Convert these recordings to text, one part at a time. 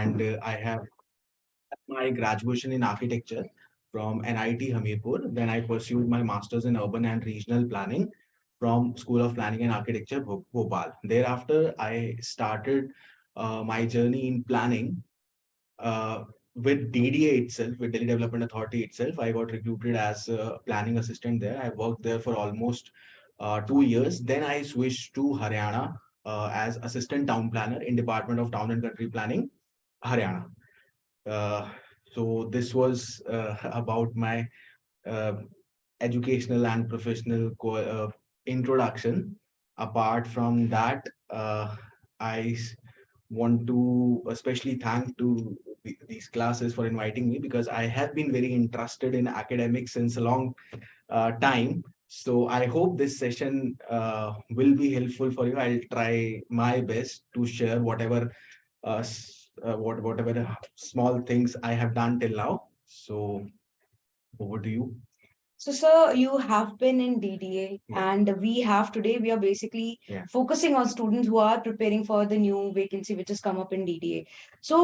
and I have my graduation in architecture from NIT Hamirpur. Then I pursued my master's in urban and regional planning from School of Planning and Architecture, Bhopal. Thereafter, I started my journey in planning uh, with DDA itself, with Delhi Development Authority itself. I got recruited as a planning assistant there. I worked there for almost 2 years. Then I switched to Haryana as assistant town planner in Department of Town and Country Planning, Haryana. Uh, so this was about my uh, educational and professional introduction. Apart from that, I want to especially thank to these classes for inviting me, because I have been very interested in academics since a long time. So I hope this session will be helpful for you. I'll try my best to share whatever small things I have done till now. So over to you. So, sir, you have been in DDA, Yeah. and we are basically Yeah. focusing on students who are preparing for the new vacancy which has come up in DDA. So,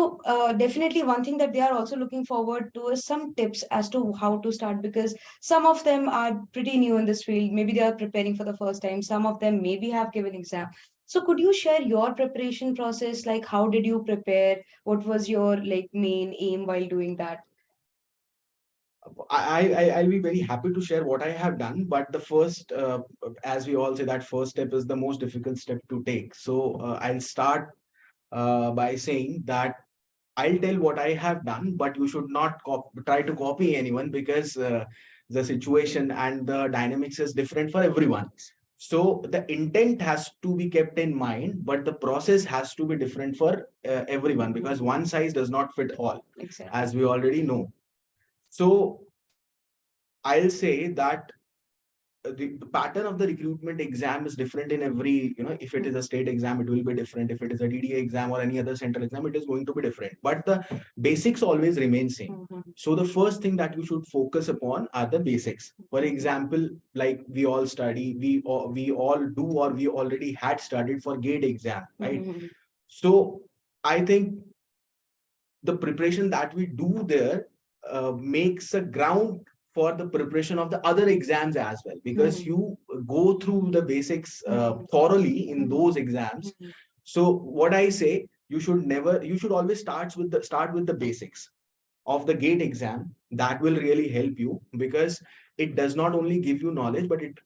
definitely one thing that they are also looking forward to is some tips as to how to start, because some of them are pretty new in this field. Maybe they are preparing for the first time. Some of them maybe have given exam. So, could you share your preparation process? Like, how did you prepare? What was your like main aim while doing that? I'll be very happy to share what I have done, but the first, as we all say, that first step is the most difficult step to take. So I'll start by saying that I'll tell what I have done, but you should not try to copy anyone, because the situation and the dynamics is different for everyone. So the intent has to be kept in mind, but the process has to be different for everyone, because one size does not fit all, Exactly. as we already know. So I'll say that the pattern of the recruitment exam is different in every, if it is a state exam, it will be different. If it is a DDA exam or any other central exam, it is going to be different. But the basics always remain same. So the first thing that you should focus upon are the basics. For example, like we all study, we all do, or we already had studied for GATE exam, right? So I think the preparation that we do there makes a ground for the preparation of the other exams as well, because you go through the basics thoroughly in those exams. So what I say, you should always start with the basics of the GATE exam. That will really help you, because it does not only give you knowledge, but it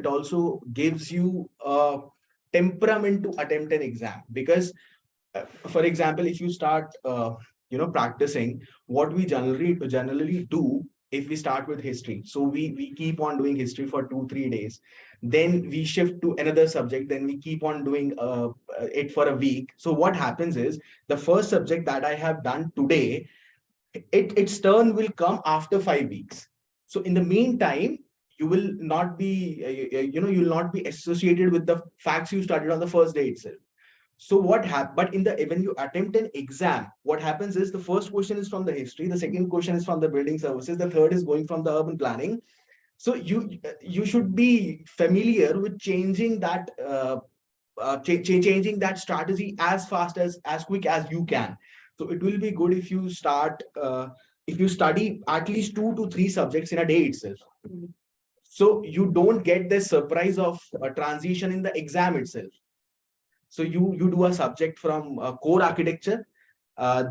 also gives you a temperament to attempt an exam. Because for example, if you start practicing, what we generally do, if we start with history, so we keep on doing history for 2-3 days, then we shift to another subject, then we keep on doing it for a week. So what happens is, the first subject that I have done today, its turn will come after 5 weeks. So in the meantime, you will not be you will not be associated with the facts you studied on the first day itself. So what happens? But when you attempt an exam, what happens is, the first question is from the history, the second question is from the building services, the third is going from the urban planning. So you should be familiar with changing that changing that strategy as fast as quick as you can. So it will be good if you study at least 2 to 3 subjects in a day itself. So you don't get the surprise of a transition in the exam itself. So you do a subject from core architecture,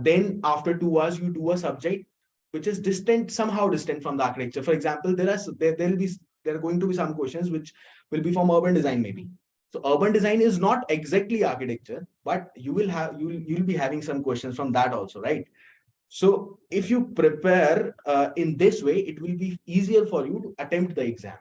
then after 2 hours you do a subject which is somehow distant from the architecture. For example, there are going to be some questions which will be from urban design maybe. So urban design is not exactly architecture, but you'll be having some questions from that also, right? So if you prepare in this way, it will be easier for you to attempt the exam.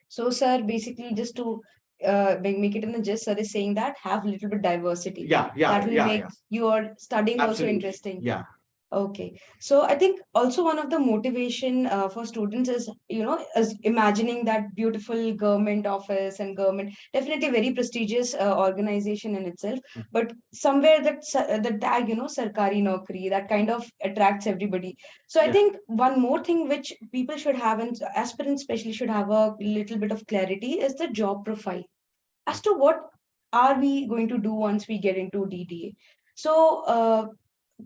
So, sir, basically, just to make it in a gist, sir is saying that have a little bit diversity. That will make your studying also Absolutely. interesting. Yeah. Okay. So I think also one of the motivation for students is, is imagining that beautiful government office and government, definitely very prestigious organization in itself. But somewhere the tag, Sarkari Naukri, that kind of attracts everybody. So I think one more thing which people should have, and aspirants especially should have a little bit of clarity, is the job profile as to what are we going to do once we get into DDA. So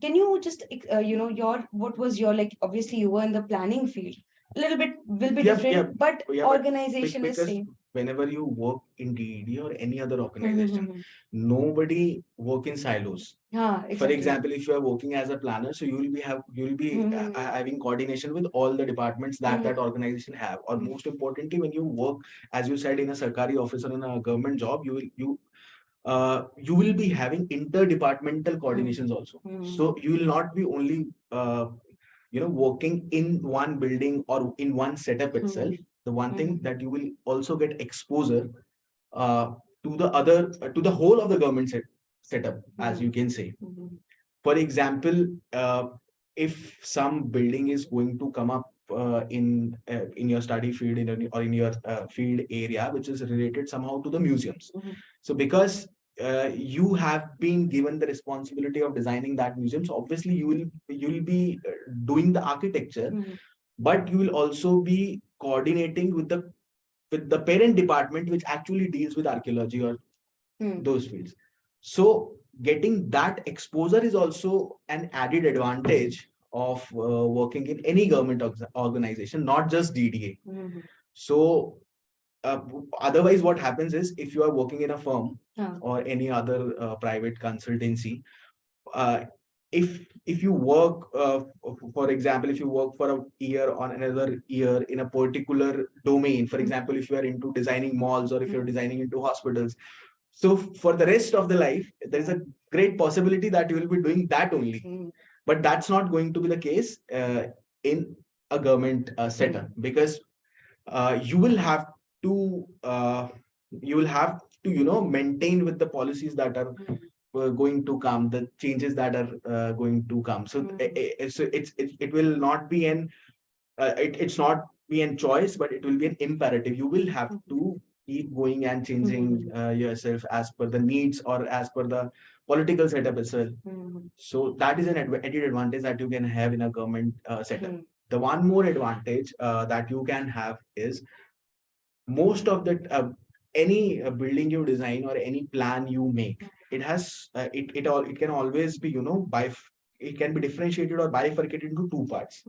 can you just what was your, like, obviously you were in the planning field, a little bit will be different, but organization is because same. whenever you work in DD or any other organization, nobody work in silos. For Exactly. example, if you are working as a planner, so you will be having coordination with all the departments that that organization have. Or most importantly, when you work, as you said, in a sarkari office or in a government job, you will be having interdepartmental coordinations also. So you will not be only working in one building or in one setup itself. The one thing that you will also get exposure uh, to the other to the whole of the government setup, as you can say. For example, if some building is going to come up in your study field or in your field area, which is related somehow to the museums. So because you have been given the responsibility of designing that museum, so obviously you will be doing the architecture, but you will also be coordinating with the parent department which actually deals with archaeology or those fields. So getting that exposure is also an added advantage of working in any government organization, not just DDA. So uh, otherwise, what happens is if you are working in a firm or any other private consultancy, uh, if you work, for example, if you work for a year on another year in a particular domain, for example, if you are into designing malls or if you're designing into hospitals, so for the rest of the life, there is a great possibility that you will be doing that only. But that's not going to be the case in a government setup, because you will have to maintain with the policies that are going to come, the changes that are going to come. So it will not be it's not be a choice, but it will be an imperative. You will have to keep going and changing yourself as per the needs or as per the political setup itself. So that is an added advantage that you can have in a government setup. The one more advantage that you can have is most of the any building you design or any plan you make, it has it can always be it can be differentiated or bifurcated into two parts.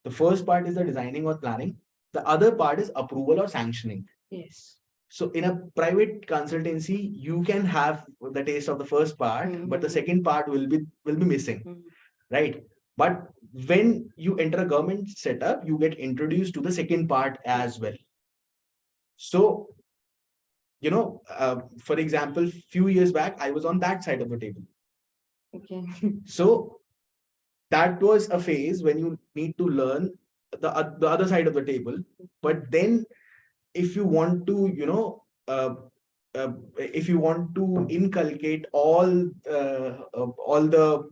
The first part is the designing or planning. The other part is approval or sanctioning. Yes. So in a private consultancy, you can have the taste of the first part, but the second part will be missing, right? But when you enter a government setup, you get introduced to the second part as well. So for example, few years back, I was on that side of the table. Okay. So that was a phase when you need to learn the other side of the table. But then if you want to if you want to inculcate all the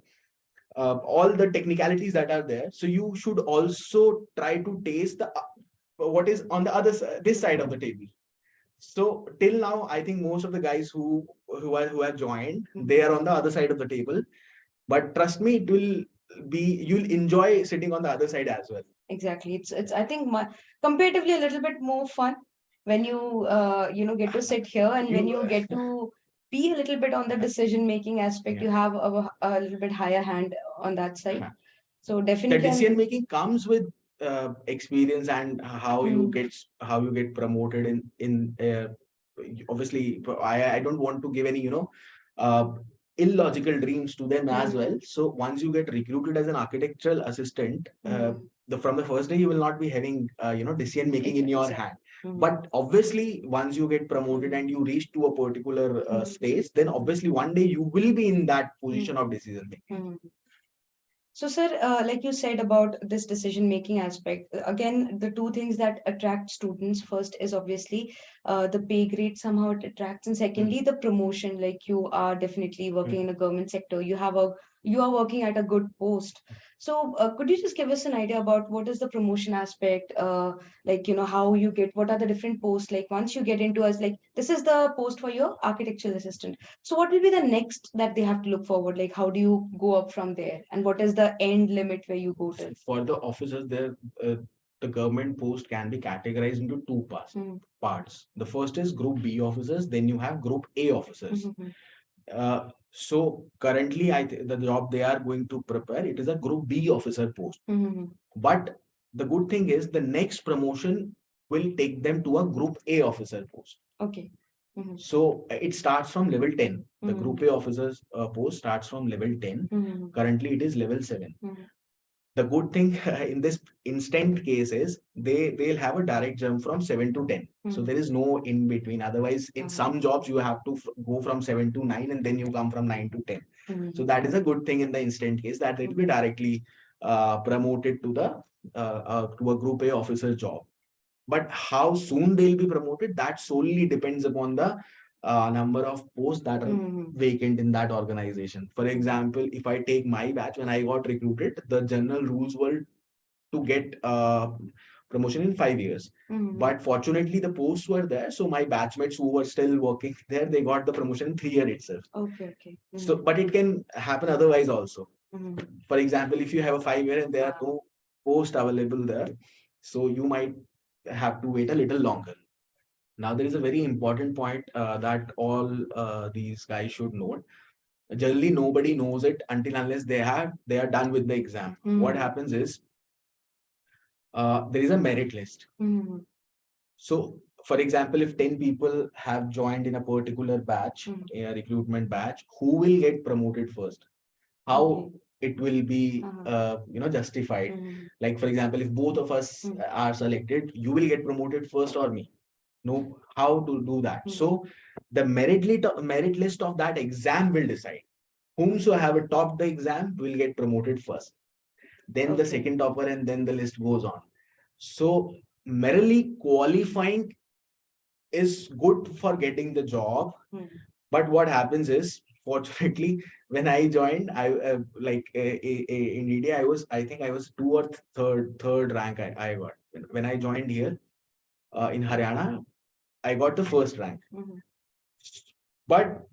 technicalities that are there, so you should also try to taste the what is on the this side of the table. So till now, I think most of the guys who have joined, they are on the other side of the table. But trust me, you'll enjoy sitting on the other side as well. Exactly. It's I think comparatively a little bit more fun when you get to sit here, and when you get to be a little bit on the decision making aspect. You have a little bit higher hand on that side. So the definitely decision making comes with experience and how you get promoted in obviously I don't want to give any uh, illogical dreams to them as well. So once you get recruited as an architectural assistant, from the first day you will not be having decision making in your hand. But obviously once you get promoted and you reach to a particular stage, then obviously one day you will be in that position of decision making. So, sir, like you said about this decision-making aspect, again, the two things that attract students first is obviously the pay grade somehow it attracts, and secondly, the promotion. Like you are definitely working in a government sector, you are working at a good post. So, could you just give us an idea about what is the promotion aspect? Like how you get, what are the different posts? Like once you get into as like this is the post for your architectural assistant. So what will be the next that they have to look forward? Like how do you go up from there? And what is the end limit where you go to? For the officers, the government post can be categorized into two parts. The first is Group B officers, then you have Group A officers. So currently, the job they are going to prepare, it is a Group B officer post. But the good thing is the next promotion will take them to a Group A officer post. Okay. So it starts from level 10. The Group A officers post starts from level 10. Currently, it is level 7. The good thing in this instant case is they'll have a direct jump from 7 to 10. So there is no in between. Otherwise, in some jobs you have to go from 7 to 9 and then you come from 9 to 10. So that is a good thing in the instant case, that it will be directly promoted to the to a Group A officer job. But how soon they'll be promoted, that solely depends upon the number of posts that are vacant in that organization. For example, if I take my batch, when I got recruited, the general rules were to get promotion in 5 years. But fortunately, the posts were there. So my batchmates who were still working there, they got the promotion in 3 years itself. Okay. So, but it can happen otherwise also. For example, if you have a 5 year and there are no posts available there, so you might have to wait a little longer. Now, there is a very important point that all these guys should note. Generally, nobody knows it until unless they are done with the exam. What happens is there is a merit list. So, for example, if 10 people have joined in a particular batch, a recruitment batch, who will get promoted first? How it will be justified? Like, for example, if both of us are selected, you will get promoted first or me? No, how to do that? So the merit list of that exam will decide whomsoever topped the exam will get promoted first, then the second topper, and then the list goes on. So merely qualifying is good for getting the job. But what happens is, fortunately, when I joined, I in DDA, I was two or third rank. I got when I joined here in Haryana. I got the first rank. But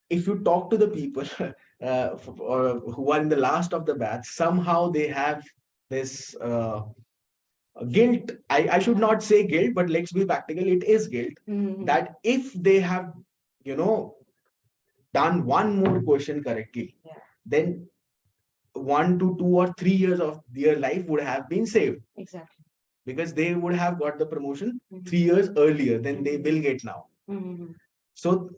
if you talk to the people who are in the last of the batch, somehow they have this guilt. I should not say guilt, but let's be practical. It is guilt that if they have, done one more question correctly, then 1 to 2 or 3 years of their life would have been saved. Exactly. Because they would have got the promotion 3 years earlier than they will get now. So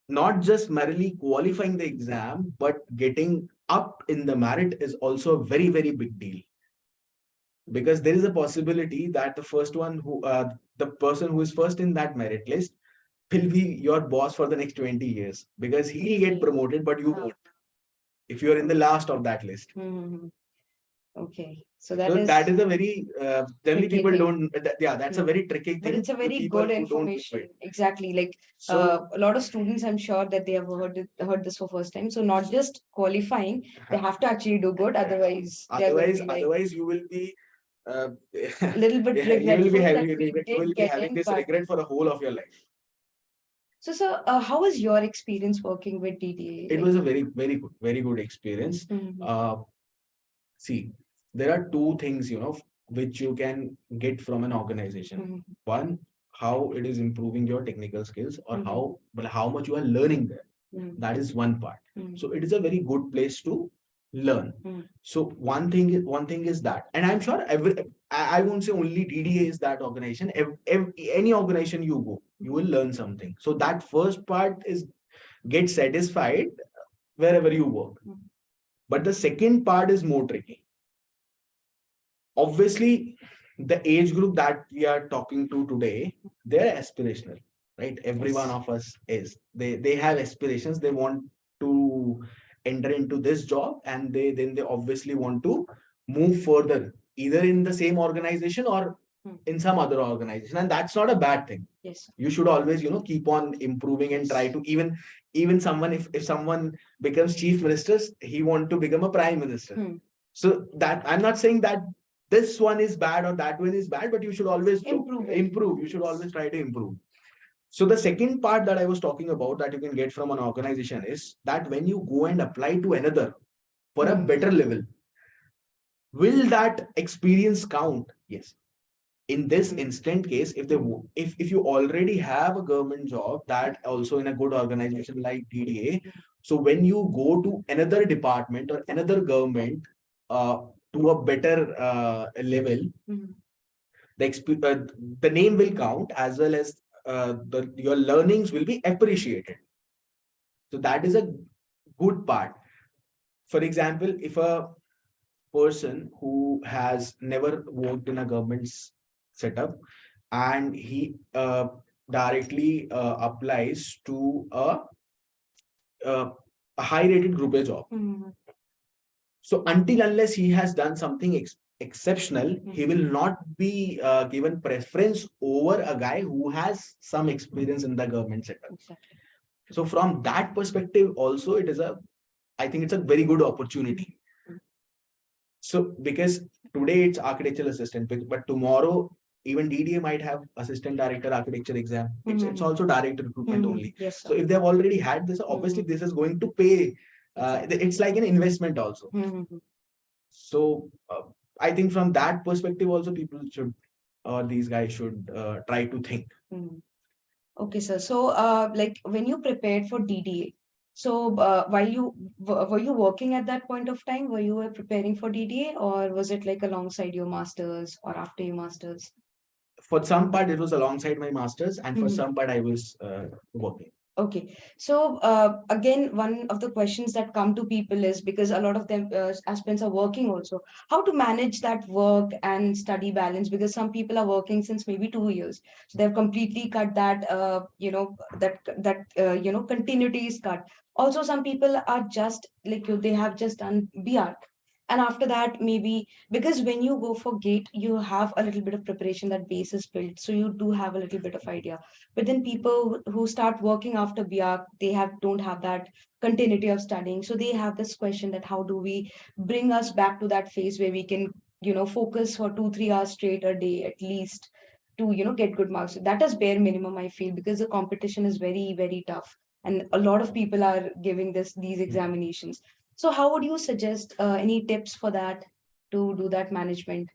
not just merely qualifying the exam, but getting up in the merit is also a very, very big deal. Because there is a possibility that the person who is first in that merit list will be your boss for the next 20 years, because he'll get promoted, but you won't, if you're in the last of that list. Okay, so that is a very generally people don't. That's a very tricky thing. But it's a very good information. Exactly, like a lot of students, I'm sure that they have heard this for first time. So not just qualifying, they have to actually do good. Otherwise, you will be a little bit regretful. You will be having this regret for the whole of your life. So, how was your experience working with DDA? It was a very good experience. See, there are two things, which you can get from an organization. One, how it is improving your technical skills, or how much you are learning there. That is one part. So it is a very good place to learn. So one thing is that, and I'm sure I won't say only DDA is that organization. Any organization you go, you will learn something. So that first part is get satisfied wherever you work. But the second part is more tricky. Obviously, the age group that we are talking to today, they're aspirational, right? Every one of us is. They have aspirations. They want to enter into this job, and they obviously want to move further, either in the same organization or in some other organization, and that's not a bad thing. Yes, you should always keep on improving and try to even someone, if someone becomes chief minister, he want to become a prime minister. So that, I'm not saying that this one is bad or that one is bad, but you should always improve. You should always try to improve. So the second part that I was talking about that you can get from an organization is that when you go and apply to another for a better level, will that experience count? Yes. in this instant case, if you already have a government job, that also in a good organization like DDA, so when you go to another department or another government, to a better level, the name will count, as well as your learnings will be appreciated. So that is a good part. For example, if a person who has never worked in a government setup and he directly applies to a high rated group A job, so until unless he has done something exceptional, he will not be given preference over a guy who has some experience in the government setup. Exactly. So from that perspective also, I think it's a very good opportunity. So because today it's architectural assistant, but tomorrow even DDA might have assistant director architecture exam. It's also direct recruitment only. Yes, So if they've already had this, obviously this is going to pay. It's like an investment also. So I think from that perspective also, people should, or these guys should try to think. Okay, sir. So, like when you prepared for DDA, so while you were you working at that point of time? Were you preparing for DDA, or was it like alongside your masters or after your masters? For some part, it was alongside my masters, and for some part, I was working. Okay, so again, one of the questions that come to people is, because a lot of them aspirants are working also, how to manage that work and study balance, because some people are working since maybe 2 years, so they've completely cut that continuity is cut. Also, some people are just like you, they have just done BR, and after that maybe, because when you go for gate you have a little bit of preparation, that base is built, so you do have a little bit of idea. But then people who start working after BR, they don't have that continuity of studying. So they have this question that how do we bring us back to that phase where we can, focus for 2-3 hours straight a day at least to, get good marks. That is bare minimum, I feel, because the competition is very, very tough. And a lot of people are giving these examinations. So how would you suggest any tips for that to do that management?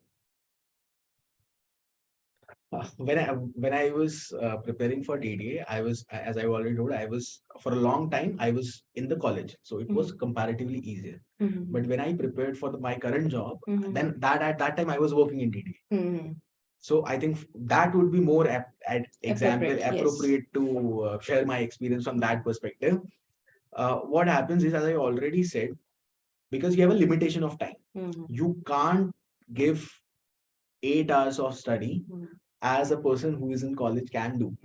When I was preparing for DDA, I was, as I already told, I was for a long time I was in the college, so it was comparatively easier. But when I prepared for my current job, then that at that time I was working in DDA. So I think that would be more appropriate to share my experience from that perspective. What happens is, as I already said, because you have a limitation of time, you can't give 8 hours of study as a person who is in college can do,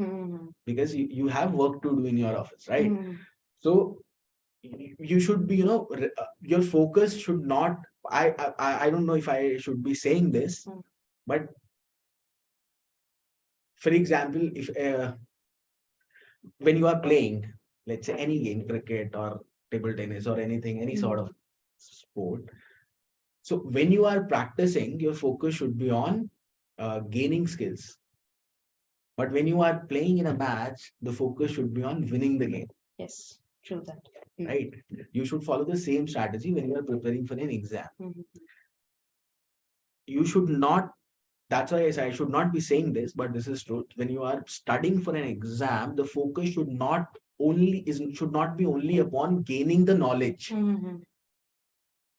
because you have work to do in your office, right? So you should be, your focus should not, I don't know if I should be saying this, but for example, if when you are playing, let's say any game, cricket or table tennis or anything, any sort of sport, so when you are practicing, your focus should be on gaining skills. But when you are playing in a match, the focus should be on winning the game. Yes, true that. Right? You should follow the same strategy when you are preparing for an exam. You should not, that's why I say I should not be saying this, but this is true. When you are studying for an exam, the focus should not be only upon gaining the knowledge.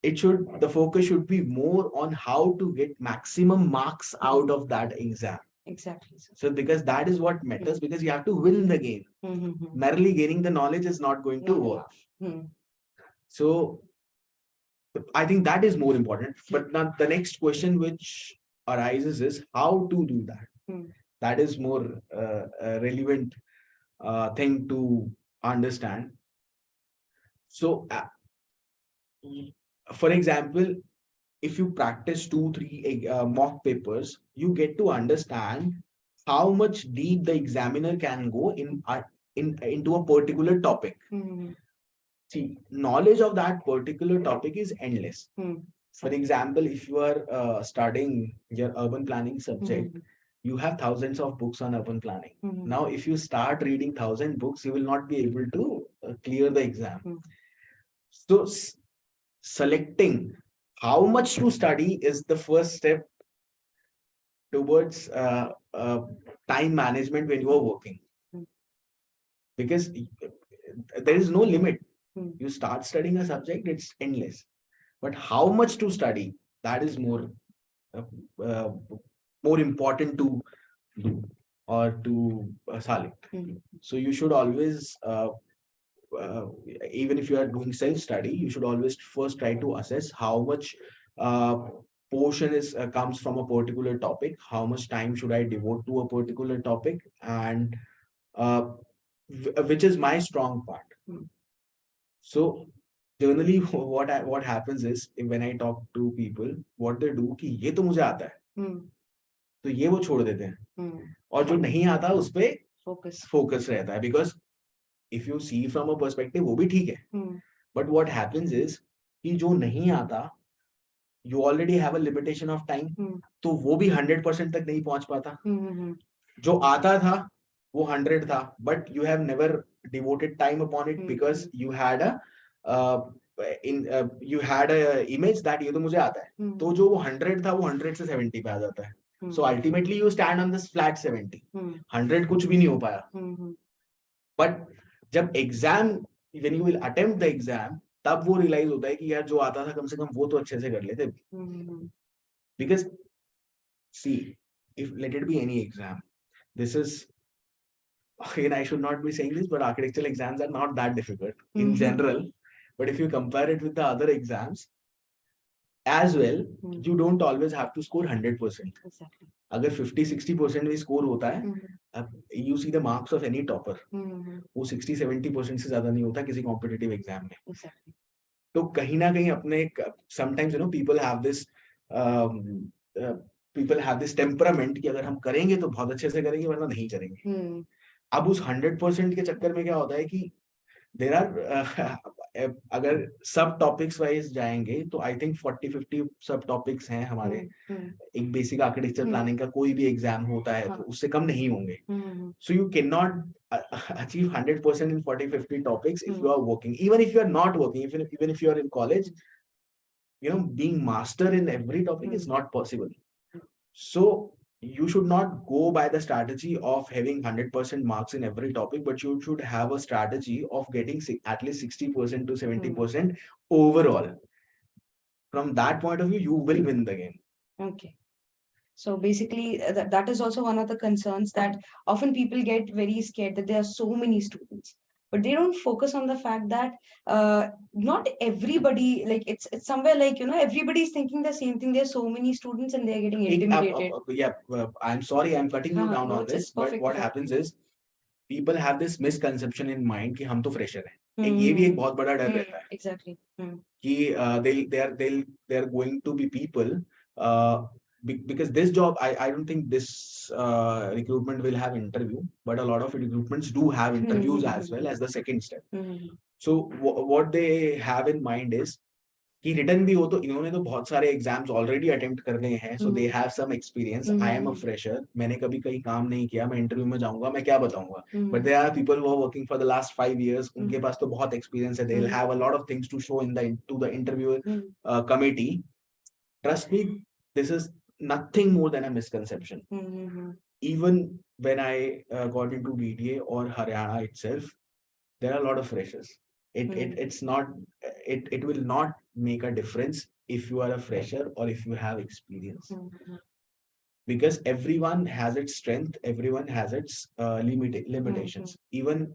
The focus should be more on how to get maximum marks out of that exam. Exactly. So because that is what matters, because you have to win the game. Merely gaining the knowledge is not going to work. So I think that is more important. But now the next question which arises is how to do that. That is more relevant thing to understand. So for example, if you practice 2-3 mock papers, you get to understand how much deep the examiner can go into a particular topic. See, knowledge of that particular topic is endless. For example, if you are studying your urban planning subject, you have thousands of books on urban planning. Now, if you start reading 1,000 books, you will not be able to clear the exam. So selecting how much to study is the first step towards time management when you are working, because there is no limit. You start studying a subject, it's endless, but how much to study, that is uh, uh, more important to do, or to Salik. So you should always uh, even if you are doing self study, you should always first try to assess how much uh, portion is comes from a particular topic, how much time should I devote to a particular topic, and uh, which is my strong part. So generally what happens is, when I talk to people, what they do कि ये तो मुझे आता है, तो ये वो छोड़ देते हैं, और जो नहीं आता उस पे फोकस रहता है, because if you see from a perspective वो भी ठीक है, बट व्हाट हैपेंस इज कि जो नहीं आता, you already have a limitation of time, तो वो भी 100% तक नहीं पहुंच पाता। जो आता था वो 100 था, but you have never devoted time upon it, because you had you had a image that ये तो मुझे आता है, तो जो वो 100 था वो 100 से 70 पे आ जाता है। So ultimately you stand on this flat 70, 100 कुछ भी नहीं हो पाया। बट जब exam, when you will attempt the exam, तब वो रियलाइज होता है कि यार जो आता था कम से कम वो तो अच्छे से कर लेते। Because see, if let it be any exam, this is, again, I should not be saying this, but architectural exams are not that difficult in general, but if you compare it with the other exams as well, you don't always have to score 100%. Exactly. अगर 50-60% भी score होता है, you see the marks of any topper, वो 60-70% से ज्यादा नहीं होता किसी कॉम्पिटिटिव एग्जाम में। Exactly. तो कहीं ना कहीं अपने, sometimes people have this temperament कि अगर हम करेंगे तो बहुत अच्छे से करेंगे, वरना नहीं करेंगे। अब उस 100% के चक्कर में क्या होता है कि देर आर अगर सब टॉपिक्स वाइज जाएंगे तो आई थिंक 40-50 सब टॉपिक्स हैं हमारे। एक बेसिक आर्किटेक्चर प्लानिंग का कोई भी एग्जाम होता है तो उससे कम नहीं होंगे। So you can not achieve 100% in 40-50 topics if you are working. Even if you are not working, even if you are in college, being master in every topic is not possible. So you should not go by the strategy of having 100% marks in every topic, but you should have a strategy of getting at least 60% to 70% overall. From that point of view, you will win the game. Okay. So basically, that is also one of the concerns, that often people get very scared that there are so many students, but they don't focus on the fact that not everybody, like it's somewhere like, everybody is thinking the same thing. There are so many students and they are getting intimidated. I'm sorry, I'm cutting you down on this, but what happens is people have this misconception in mind कि हम तो fresher हैं। ये भी एक बहुत बड़ा डर रहता है। Exactly. कि they are going to be people because this job, I don't think this recruitment will have interview, but a lot of recruitments do have interviews as well as the second step. So what they have in mind is कि return भी हो तो इन्होंने तो बहुत सारे exams already attempt कर रहे हैं, so they have some experience. I am a fresher, मैंने कभी कहीं काम नहीं किया, मैं इंटरव्यू में जाऊंगा, मैं क्या बताऊंगा। But there are people who are working for the last 5 years, उनके पास तो बहुत एक्सपीरियंस है, they will have a lot of things to show in the to the interview committee. Trust me, this is nothing more than a misconception. Even when I got into DDA or Haryana itself, there are a lot of freshers. It's not, it will not make a difference if you are a fresher or if you have experience, because everyone has its strength, everyone has its limitations. Even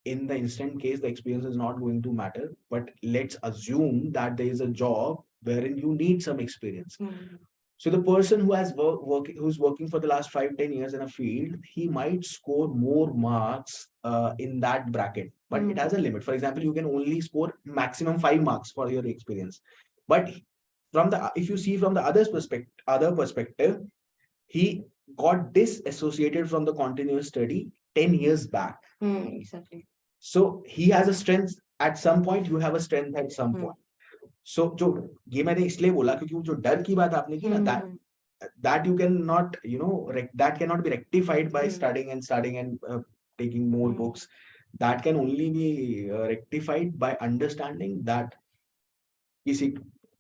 in the instant case, the experience is not going to matter, but let's assume that there is a job wherein you need some experience. So the person who has who's working for the last 5-10 years in a field, he might score more marks in that bracket, but it has a limit. For example, you can only score maximum 5 marks for your experience. But if you see from the other perspective, he got disassociated from the continuous study 10 years back. Exactly. So he has a strength at some point, you have a strength at some point. So जो ये मैंने इसलिए बोला क्योंकि वो जो डर की बात आपने की ना, that you cannot, that cannot be rectified by studying and taking more books. That can only be rectified by understanding that किसी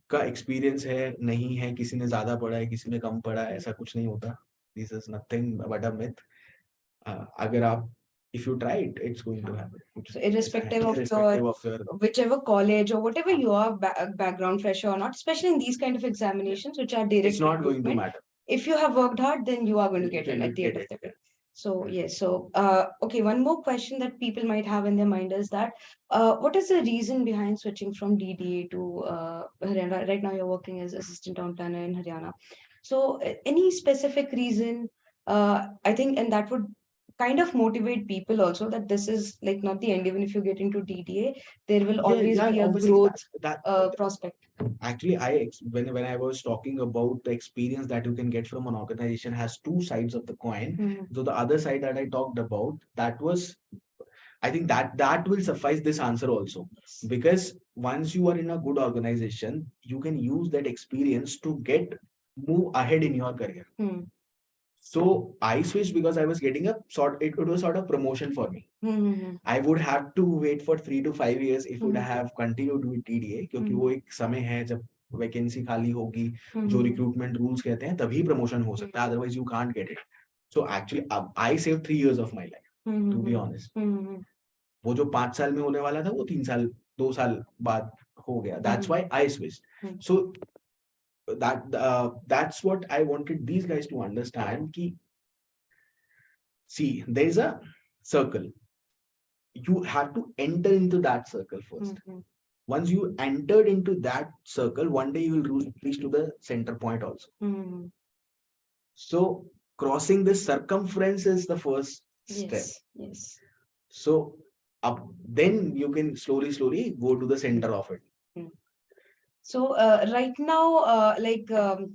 का एक्सपीरियंस है नहीं है, किसी ने ज्यादा पढ़ा है, किसी ने कम पढ़ा है, ऐसा कुछ नहीं होता। This is nothing but a myth. Agar aap, if you try it, it's going to happen. So irrespective of Irrespective of your whichever college or whatever you are, background fresher or not, especially in these kind of examinations, which are direct it's not going to recruitment, matter. if you have worked hard, then you are going to get You in will at the get end of it. the day. So yes, so okay, one more question that people might have in their mind is that what is the reason behind switching from DDA to Haryana? Right now, you're working as assistant town planner in Haryana. So any specific reason? I think, and that would kind of motivate people also that this is like not the end. Even if you get into DDA, there will always be a obviously growth that prospect. actually when I was talking about the experience that you can get from an organization has two sides of the coin. Mhm. So the other side that I talked about, that was, I think that will suffice this answer also, Yes. because once you are in a good organization, you can use that experience to move ahead in your career. Hmm. So I switched because I was getting it was sort of promotion for me. Hmm. I would have to wait for 3 to 5 years if would Hmm. have continued with TDA, क्योंकि वो एक समय है जब vacancy खाली होगी, जो Hmm. Recruitment rules कहते हैं तभी प्रमोशन हो सकता है, otherwise you can't get it. So actually I save 3 years of my life, to be honest. वो जो 5 साल में होने वाला था वो 3 साल 2 साल बाद हो गया. That's why I switch. So that's what I wanted these guys to understand ki, see, there is a circle. You have to enter into that circle first. Once you entered into that circle, one day you will reach to the center point also. So crossing this circumference is the first step. Yes. So then you can slowly go to the center of it. So right now,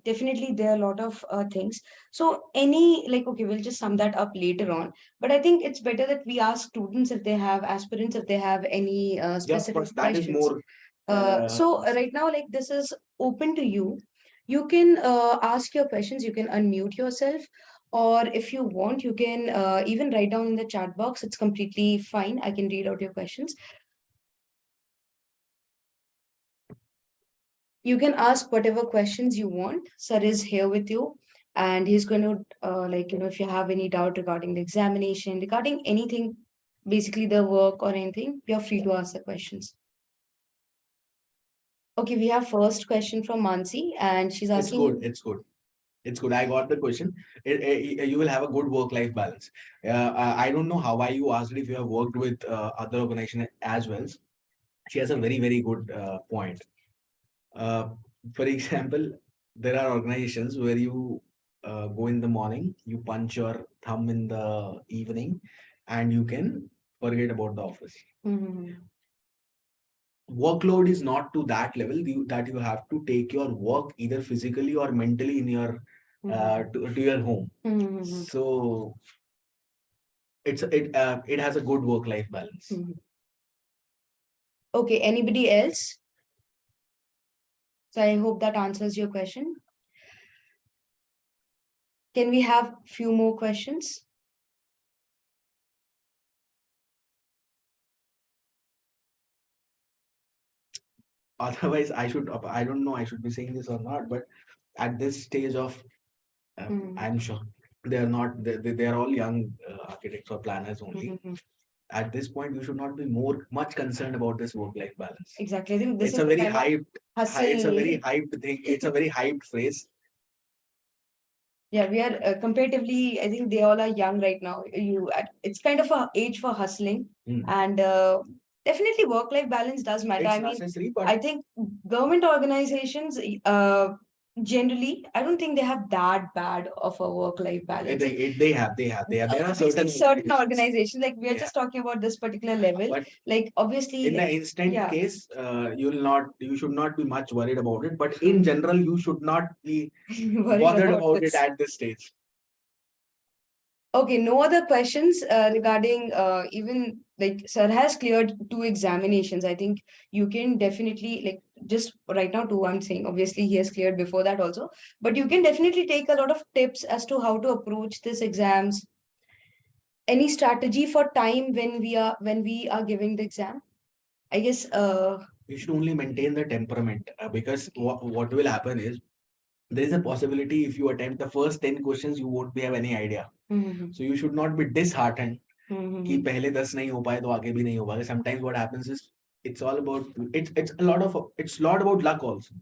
definitely there are a lot of things. So any okay, we'll just sum that up later on. But I think it's better that we ask students if they have aspirants if they have any specific course, that is questions. more. So right now, like this is open to you. You can ask your questions. You can unmute yourself, or if you want, you can even write down in the chat box. It's completely fine. I can read out your questions. You can ask whatever questions you want. Sir is here with you, and he's going to, if you have any doubt regarding the examination, regarding anything, basically the work or anything, you're free to ask the questions. Okay, we have first question from Mansi, and she's asking. It's good. I got the question. You will have a good work-life balance. I don't know how you asked if you have worked with other organizations as well. She has a very good point. For example, there are organizations where you go in the morning, you punch your thumb in the evening, and you can forget about the office. Workload is not to that level that you have to take your work either physically or mentally in your to your home. So it has a good work-life balance. Okay, anybody else? So I hope that answers your question. Can we have few more questions? Otherwise, I don't know I should be saying this or not, but at this stage of I'm sure they are not they are all young architects or planners only. At this point, you should not be much concerned about this work-life balance. Exactly. I think this it's is a very hyped hustle. It's a very hyped thing. It's a very hyped phrase. Yeah, we are comparatively, I think they all are young right now. It's kind of a age for hustling, and definitely work-life balance does matter. It's I mean, necessary, but I think government organizations generally, I don't think they have that bad of a work-life balance. They have. There are certain organizations, like we are just talking about this particular level. But like obviously, in the instant case, you should not be much worried about it. But in general, you should not be bothered about it at this stage. Okay, no other questions regarding even like sir has cleared 2 examinations. I think you can definitely like just right now 2 I'm saying. Obviously, he has cleared before that also, but you can definitely take a lot of tips as to how to approach this exams. Any strategy for time when we are giving the exam? I guess you should only maintain the temperament because what will happen is there is a possibility if you attempt the first 10 questions, you won't be have any idea. So you should not be disheartened कि पहले 10 नहीं हो पाए तो आगे भी नहीं हो पाएगा. Sometimes what happens is it's all about it's a lot about luck also.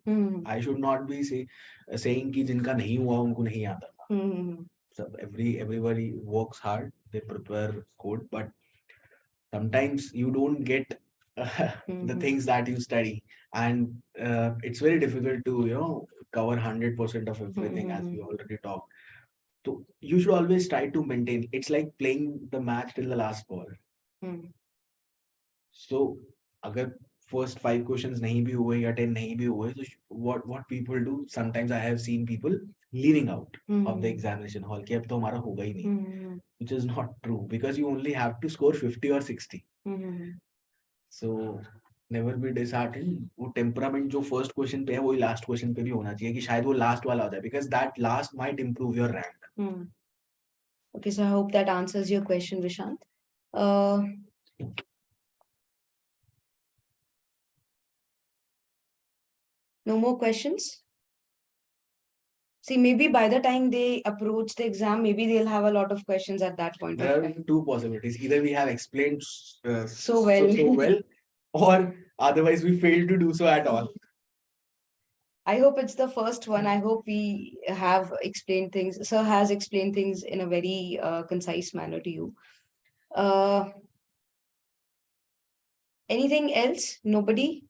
I should not be saying कि जिनका नहीं हुआ उनको नहीं आता. So everybody works hard, they prepare code, but sometimes you don't get the things that you study, and it's very difficult to cover 100% of everything, as we already talked. So you should always try to maintain. It's like playing the match till the last ball. So अगर first 5 questions नहीं भी हुए या 10 नहीं भी हुए, so what people do, sometimes I have seen people leaving out of the examination hall कि अब तो हमारा होगा ही नहीं, which is not true, because you only have to score 50 or 60. So never be disheartened. वो temperament जो first question पे है वही last question पे भी होना चाहिए कि शायद वो last वाला होता है, because that last might improve your rank. Okay, so I hope that answers your question, Vishant. No more questions? See, maybe by the time they approach the exam, maybe they'll have a lot of questions at that point. There are two possibilities. Either we have explained so well, or otherwise we failed to do so at all. I hope it's the first one. I hope we have explained things. Sir has explained things in a very concise manner to you. Anything else? Nobody?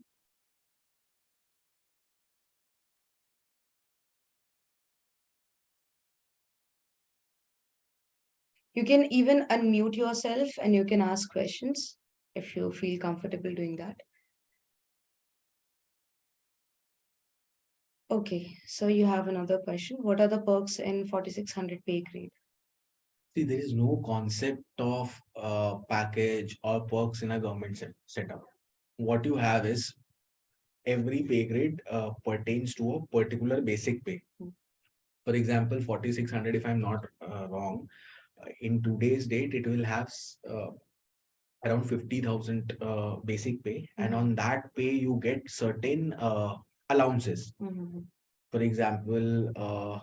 You can even unmute yourself and you can ask questions if you feel comfortable doing that. Okay, so you have another question. What are the perks in 4600 pay grade? See, there is no concept of package or perks in a government setup. What you have is every pay grade pertains to a particular basic pay. For example, 4600, if I'm not wrong, in today's date, it will have around 50,000 basic pay. And on that pay, you get certain allowances. For example,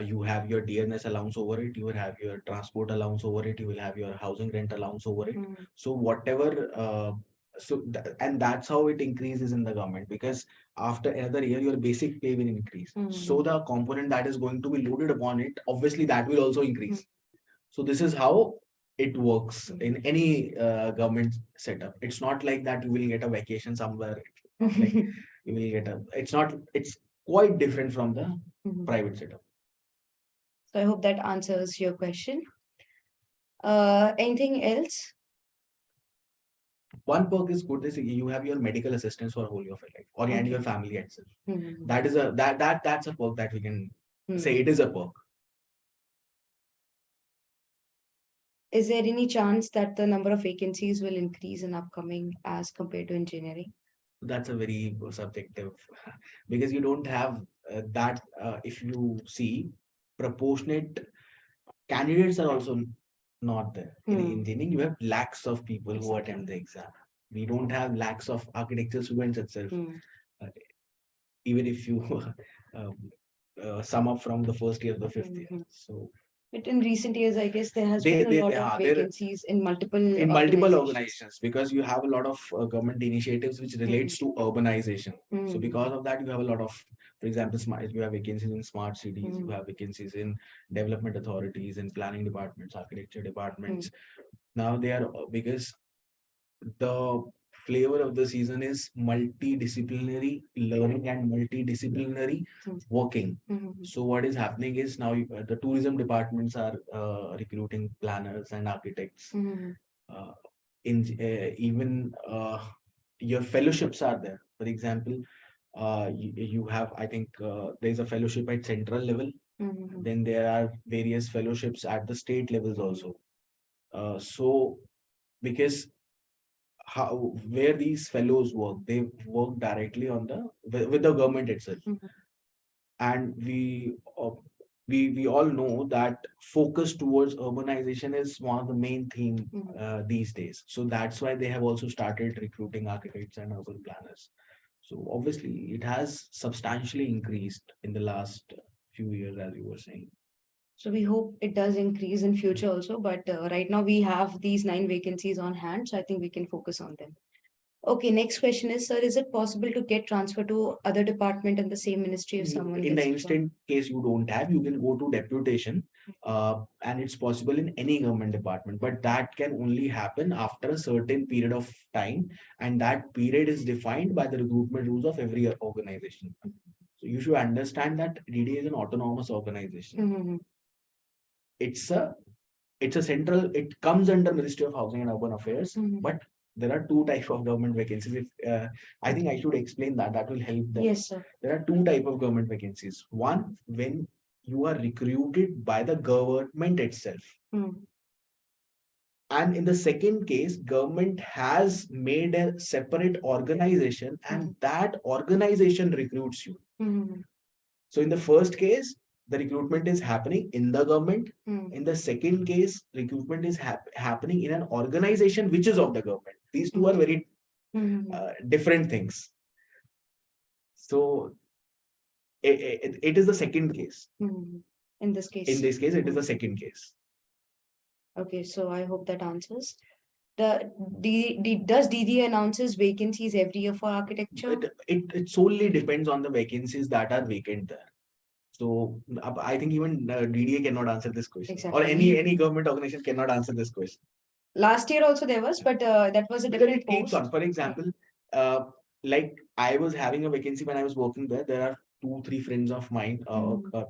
you have your DNS allowance over it, you will have your transport allowance over it, you will have your housing rent allowance over it. So whatever, and that's how it increases in the government, because after another year, your basic pay will increase. So the component that is going to be loaded upon it, obviously that will also increase. So this is how it works in any government setup. It's not like that you will get a vacation somewhere. Like you will get it's quite different from the private setup. So I hope that answers your question. Anything else? One perk is good is you have your medical assistance for whole of your life, or and your family itself. That is that's a perk that we can say it is a perk. Is there any chance that the number of vacancies will increase in upcoming as compared to engineering? That's a very subjective, because you don't have that. If you see, proportionate candidates are also not there. In engineering, you have lakhs of people who attend the exam. We don't have lakhs of architecture students itself. Even if you sum up from the first year to the fifth year. So, but in recent years, I guess there has been a lot of vacancies in multiple organizations, because you have a lot of government initiatives which relates to urbanization. So because of that, you have a lot of, for example, you have vacancies in smart cities, you have vacancies in development authorities, in planning departments, architecture departments. Now they are, because the flavor of the season is multidisciplinary learning and multidisciplinary working. So what is happening is now the tourism departments are recruiting planners and architects. Even your fellowships are there. For example, you have, I think there's a fellowship at central level. Then there are various fellowships at the state levels also. So because where these fellows work, they work directly on with the government itself. And we all know that focus towards urbanization is one of the main theme these days. So that's why they have also started recruiting architects and urban planners. So obviously, it has substantially increased in the last few years, as you were saying. So we hope it does increase in future also, but right now we have these 9 vacancies on hand, so I think we can focus on them. Okay, next question is, sir, is it possible to get transfer to other department in the same ministry if someone In the gets instant case you don't have, you can go to deputation, and it's possible in any government department, but that can only happen after a certain period of time, and that period is defined by the recruitment rules of every organization. So you should understand that DDA is an autonomous organization. Mm-hmm. It's a central, it comes under Ministry of Housing and Urban Affairs, but there are two types of government vacancies. If I think I should explain that, that will help them. Yes, sir. There are two type of government vacancies. One, when you are recruited by the government itself. And in the second case, government has made a separate organization, and that organization recruits you. So in the first case, the recruitment is happening in the government. In the second case, recruitment is happening in an organization which is of the government. These two are very different things. So it is the second case. In this case. In this case, it is the second case. Okay, so I hope that answers. Does DDA announces vacancies every year for architecture? It solely depends on the vacancies that are vacant there. So I think even DDA cannot answer this question, exactly. Or any government organization cannot answer this question. Last year also there was, but that was a different it keeps on. For example, like I was having a vacancy when I was working there. There are 2-3 friends of mine,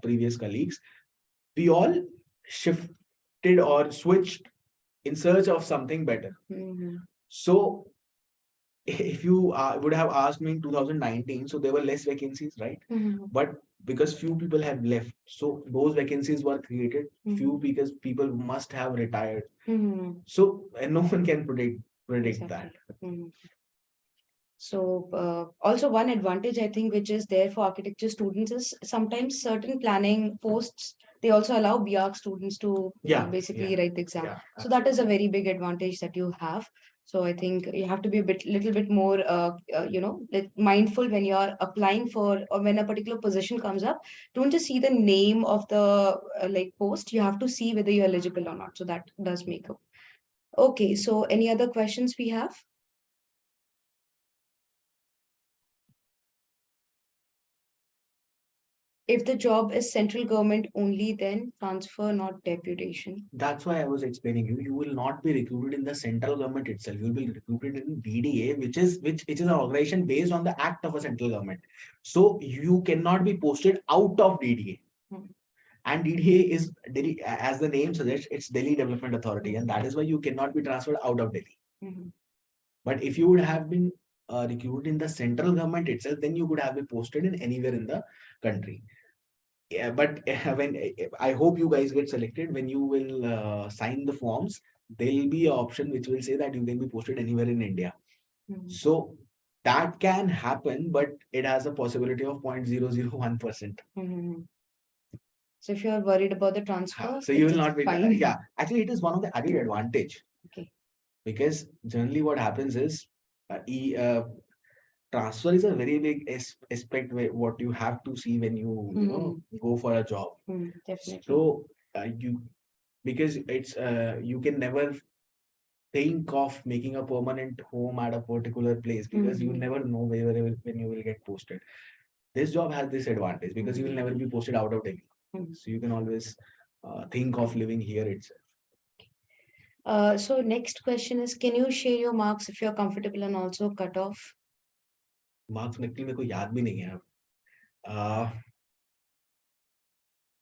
previous colleagues. We all shifted or switched in search of something better. So if you would have asked me in 2019, so there were less vacancies, right? But because few people have left, so those vacancies were created. Few because people must have retired. So no one can predict exactly. That. So also one advantage I think which is there for architecture students is sometimes certain planning posts, they also allow BArch students to basically write the exam. So that is a very big advantage that you have. So I think you have to be little bit more, mindful when you are applying for, or when a particular position comes up. Don't just see the name of the post. You have to see whether you're eligible or not. So that does make up. Okay. So any other questions we have? If the job is central government only, then transfer, not deputation. That's why I was explaining you. You will not be recruited in the central government itself. You will be recruited in DDA, which is an organization based on the act of a central government. So you cannot be posted out of DDA. And DDA is Delhi, as the name suggests, it's Delhi Development Authority, and that is why you cannot be transferred out of Delhi. But if you would have been recruited in the central government itself, then you could have been posted in anywhere in the country. Yeah, but when I hope you guys get selected, when you will sign the forms, there will be an option which will say that you can be posted anywhere in India. So that can happen, but it has a possibility of 0.001%. So if you are worried about the transfer, so you will not be fine. Yeah, actually, it is one of the added advantage. Okay. Because generally, what happens is transfer is a very big aspect where what you have to see when you go for a job. Definitely. So because it's you can never think of making a permanent home at a particular place, because you never know when you will get posted. This job has this advantage because you will never be posted out of Delhi. So you can always think of living here itself. So next question is, can you share your marks if you're comfortable, and also cut off? Marks निकली मेरे को याद भी नहीं है.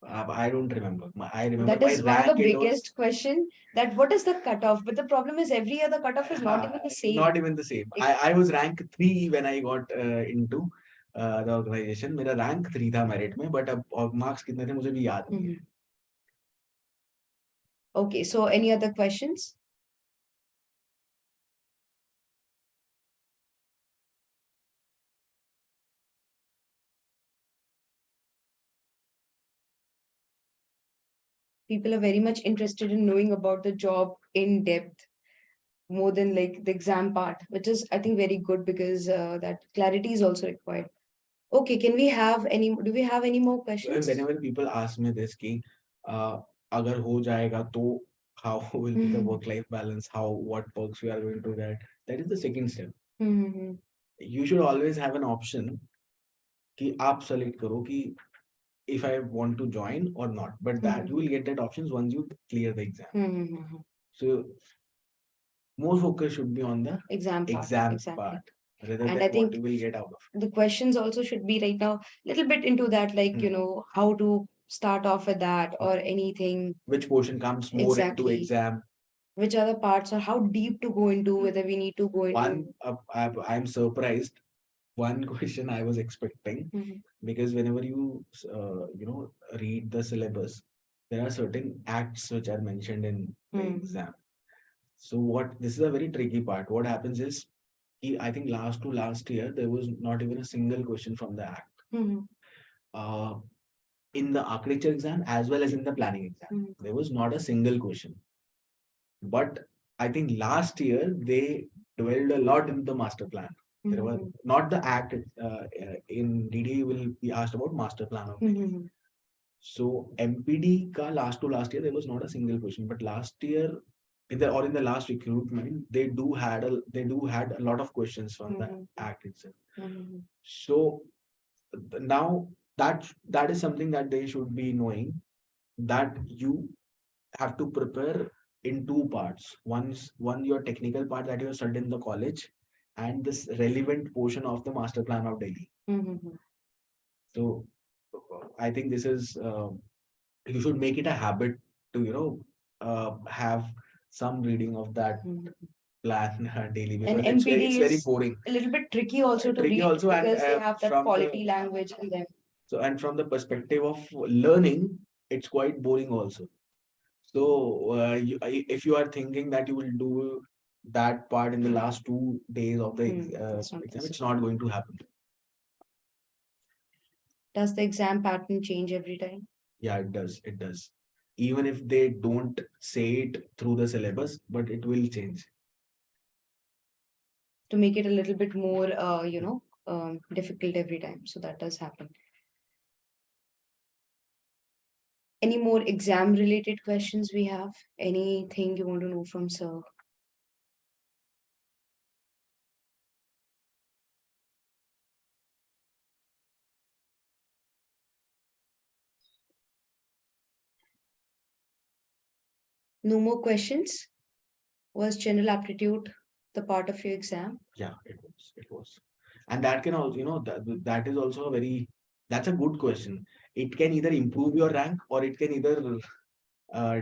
I don't remember. I remember that is one of the biggest was, question, that what is the cutoff? But the problem is every year the cutoff is not even the same. Not even the same. I was rank 3 when I got into the organization. मेरा rank 3 था merit में, but अब marks कितने थे मुझे भी याद नहीं है. Okay, so any other questions? People are very much interested in knowing about the job in depth. more than like the exam part, which is I think very good because that clarity is also required. Okay, do we have any more questions? Whenever people ask me this ki agar ho jayega to how will be the work life balance, how what perks we are going to get, that is the second step. You should always have an option कि आप select करो कि if I want to join or not, but that you will get that options once you clear the exam. So more focus should be on the Exam part, exam exactly. part rather And than I what think you will get out of it. the questions also should be right now little bit into that, like you know how to start off with that or anything. Which portion comes more into Exactly. exam? Which other parts or how deep to go into, whether we need to go into. One, I'm surprised. One question I was expecting, because whenever you read the syllabus, there are certain acts which are mentioned in the exam. So what this is a very tricky part. What happens is, I think last to last year there was not even a single question from the act. Uh, in the architecture exam as well as in the planning exam, there was not a single question. But I think last year they dwelled a lot in the master plan. There was not the act in DDA will be asked about master plan. So MPD ka last to last year there was not a single question, but last year in the last recruitment they had a lot of questions from the act itself. So now that is something that they should be knowing, that you have to prepare in two parts. One your technical part that you have studied in the college, and this relevant portion of the master plan of Delhi. So I think this is you should make it a habit to have some reading of that plan daily, because And MPD it's very is boring. A little bit tricky also to Tricky read also, and because they have that from quality language in them. So, and from the perspective of learning, it's quite boring also. So, if you are thinking that you will do that part in the last 2 days of the exam, it's not going to happen. Does the exam pattern change every time? Yeah, it does. It does. Even if they don't say it through the syllabus, but it will change. To make it a little bit more, difficult every time. So that does happen. Any more exam related questions we have? Anything you want to know from sir? No more questions? Was general aptitude the part of your exam? Yeah, it was. It was. And that can also, that is also that's a good question. It can either improve your rank or it can either uh,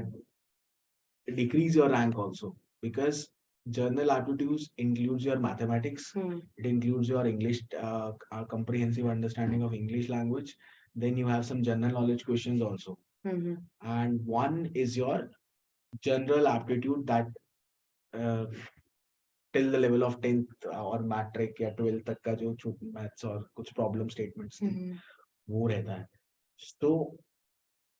decrease your rank also, because general aptitudes includes your mathematics, it includes your English comprehensive understanding of English language, then you have some general knowledge questions also, and one is your general aptitude that uh, till the level of 10th or matric या 12th तक का जो maths और कुछ problem statements थे वो रहता है. So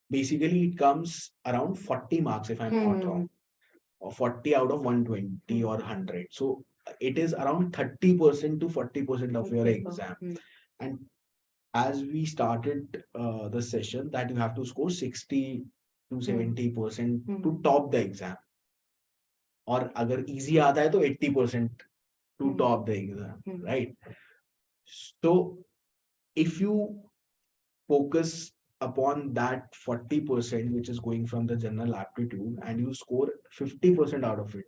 basically it comes around 40 marks if I'm not wrong, or 40 out of 120 or 100. So it is around 30% to 40% of your exam. And as we started the session, that you have to score 60 to 70% to top the exam. Or agar easy आता है तो 80% to top the exam, right? So if you focus upon that 40% which is going from the general aptitude and you score 50% out of it,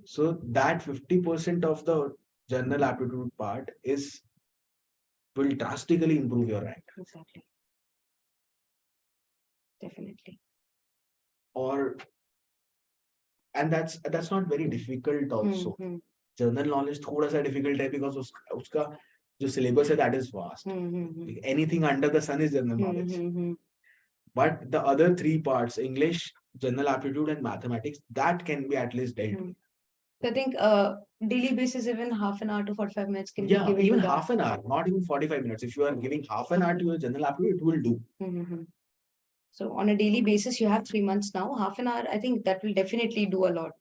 so that 50% of the general aptitude part will drastically improve your rank. Exactly. Definitely. And that's not very difficult also. General knowledge थोड़ा सा difficult है because उसका जो syllabus है that is vast. Anything under the sun is general knowledge. But the other three parts, English, general aptitude, and mathematics, that can be at least dealt with. So I think daily basis, even half an hour to 45 minutes can be Yeah, given even to that. half an hour, not even 45 minutes. If you are giving half an hour to your general aptitude, it will do. So on a daily basis, you have 3 months now. Half an hour, I think that will definitely do a lot.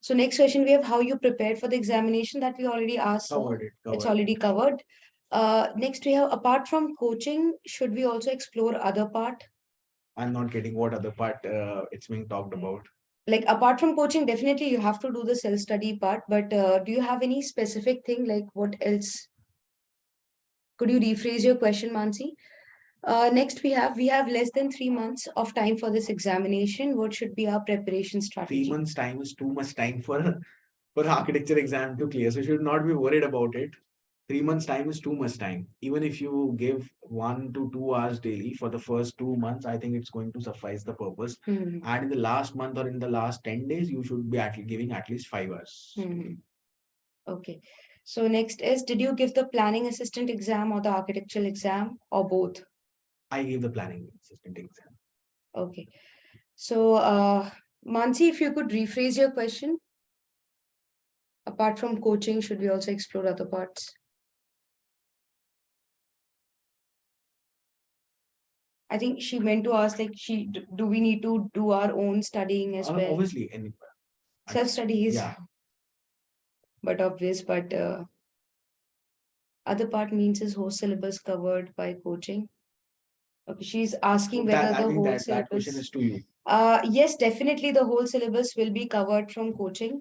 So next question we have how you prepared for the examination that we already asked. Covered it. It's already covered. Next we have apart from coaching, should we also explore other part? I'm not getting what other part it's being talked about. Like apart from coaching, definitely you have to do the self-study part, but do you have any specific thing like what else? Could you rephrase your question, Mansi? Next, we have less than 3 months of time for this examination. What should be our preparation strategy? 3 months time is too much time for architecture exam to clear. So you should not be worried about it. 3 months time is too much time. Even if you give 1 to 2 hours daily for the first 2 months, I think it's going to suffice the purpose. Mhm. And in the last month or in the last 10 days, you should be giving at least 5 hours. Mhm. Okay. So next is, did you give the planning assistant exam or the architectural exam or both? I gave the planning assistant exam. Okay. So, Mansi, if you could rephrase your question. Apart from coaching, should we also explore other parts? I think she meant to ask, like, do we need to do our own studying as well? Obviously, and Self-study is, yeah. but obvious, but other part means is whole syllabus covered by coaching. Okay, she's asking whether I the think whole that question syllabus. is to you. Yes, definitely the whole syllabus will be covered from coaching,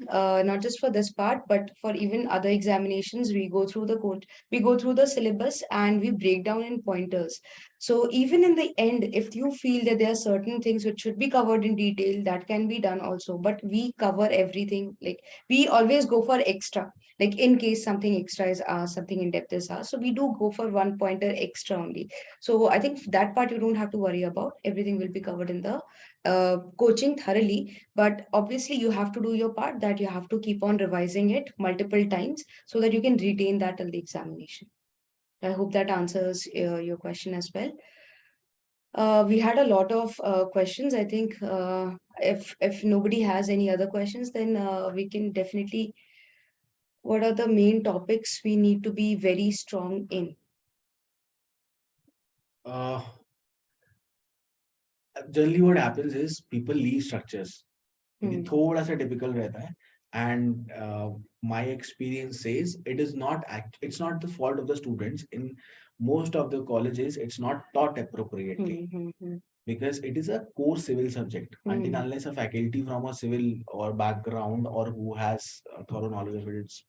not just for this part, but for even other examinations. We go through the code, we go through the syllabus and we break down in pointers. So even in the end, if you feel that there are certain things which should be covered in detail, that can be done also. But we cover everything. Like we always go for extra. Like in case something extra is asked, something in depth is asked. So we do go for one pointer extra only. So I think that part you don't have to worry about. Everything will be covered in the coaching thoroughly, but obviously you have to do your part, that you have to keep on revising it multiple times so that you can retain that till the examination. I hope that answers your question as well. We had a lot of questions. I think if nobody has any other questions, then we can definitely. What are the main topics we need to be very strong in? Uh, Generally what happens is people leave structures. ये थोड़ा सा typical रहता है, and my experience says it's not the fault of the students. In most of the colleges it's not taught appropriately, because it is a core civil subject. Until unless a faculty from a civil or background or who has a thorough knowledge of it, it's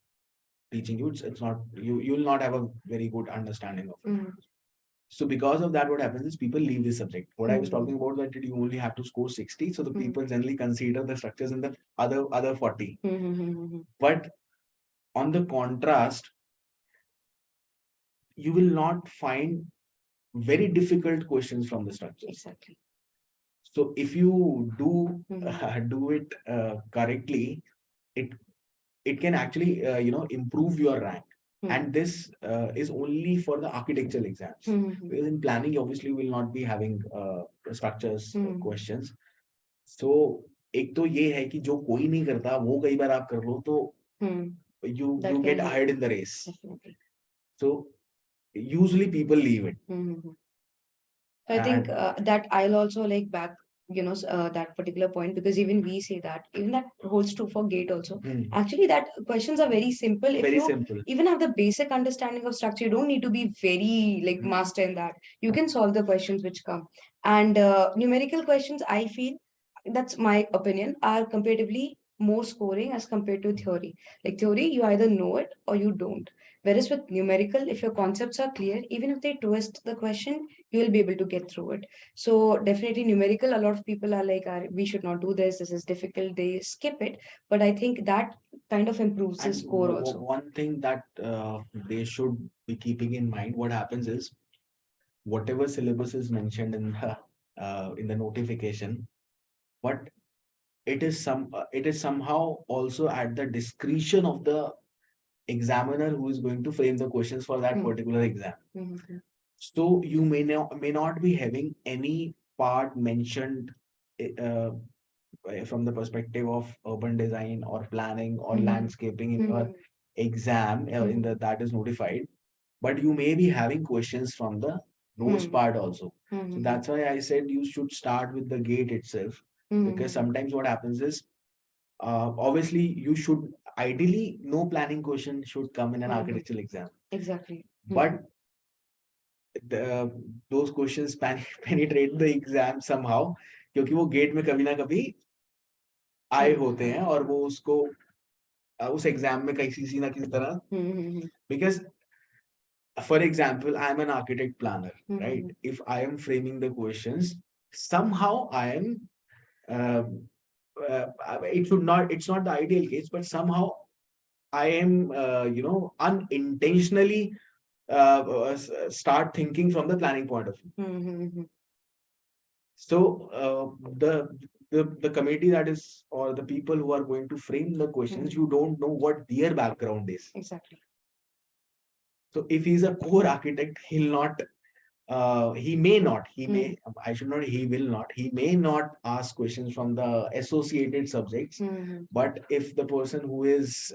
teaching you, it's not, you will not have a very good understanding of it. So because of that, what happens is people leave this subject. What I was talking about, that you only have to score 60. So the people generally consider the structures in the other 40. But on the contrast, you will not find very difficult questions from the structures. Exactly. So if you do it correctly, it can actually improve your rank. And this is only for the architectural exams. Because in planning, obviously, we will not be having structures questions. So एक तो ये है कि जो कोई नहीं करता वो कई बार आप कर लो तो you get ahead in the race. Definitely. So usually people leave it. So I think that I'll also like back that particular point, because even we say that, even that holds true for GATE also. Actually, that questions are very simple. If Very you simple. even have the basic understanding of structure, you don't need to be very like master in that. You can solve the questions which come. And numerical questions, I feel, that's my opinion, are comparatively more scoring as compared to theory. Like theory, you either know it or you don't. Whereas with numerical, if your concepts are clear, even if they twist the question, you will be able to get through it. So definitely numerical, a lot of people are like, we should not do this. This is difficult. They skip it. But I think that kind of improves the score also. One thing that they should be keeping in mind, what happens is, whatever syllabus is mentioned in the notification, but it is somehow also at the discretion of the examiner who is going to frame the questions for that particular exam. So you may not be having any part mentioned from the perspective of urban design or planning or landscaping in your exam in the that is notified, but you may be having questions from the those part also. So that's why I said you should start with the GATE itself, because sometimes what happens is obviously you should ideally no planning question should come in an architectural exam. Exactly. But those questions penetrate the exam somehow, क्योंकि वो gate में कभी ना कभी आए होते हैं और वो उसको उस एग्जाम में किसी ना किसी तरह, because for example I am an architect planner, right? If I am framing the questions, somehow I am uh, it should not, it's not the ideal case, but somehow I am unintentionally start thinking from the planning point of view. So the committee that is, or the people who are going to frame the questions, you don't know what their background is. Exactly. So if he's a core architect, he'll not, he may not, he may, I should not, he will not, he may not ask questions from the associated subjects. But if the person who is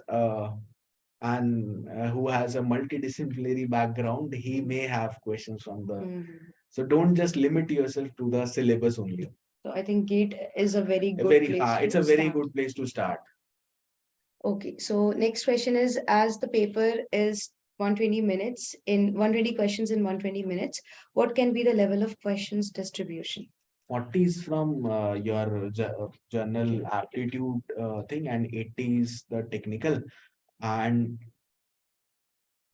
who has a multidisciplinary background, he may have questions from the. So don't just limit yourself to the syllabus only. So I think GATE is a very good place. It's a very good place to start. Okay, so next question is, as the paper is 120 minutes in 120 questions in 120 minutes, what can be the level of questions distribution? 40 is from your general aptitude thing, and 80 is the technical. And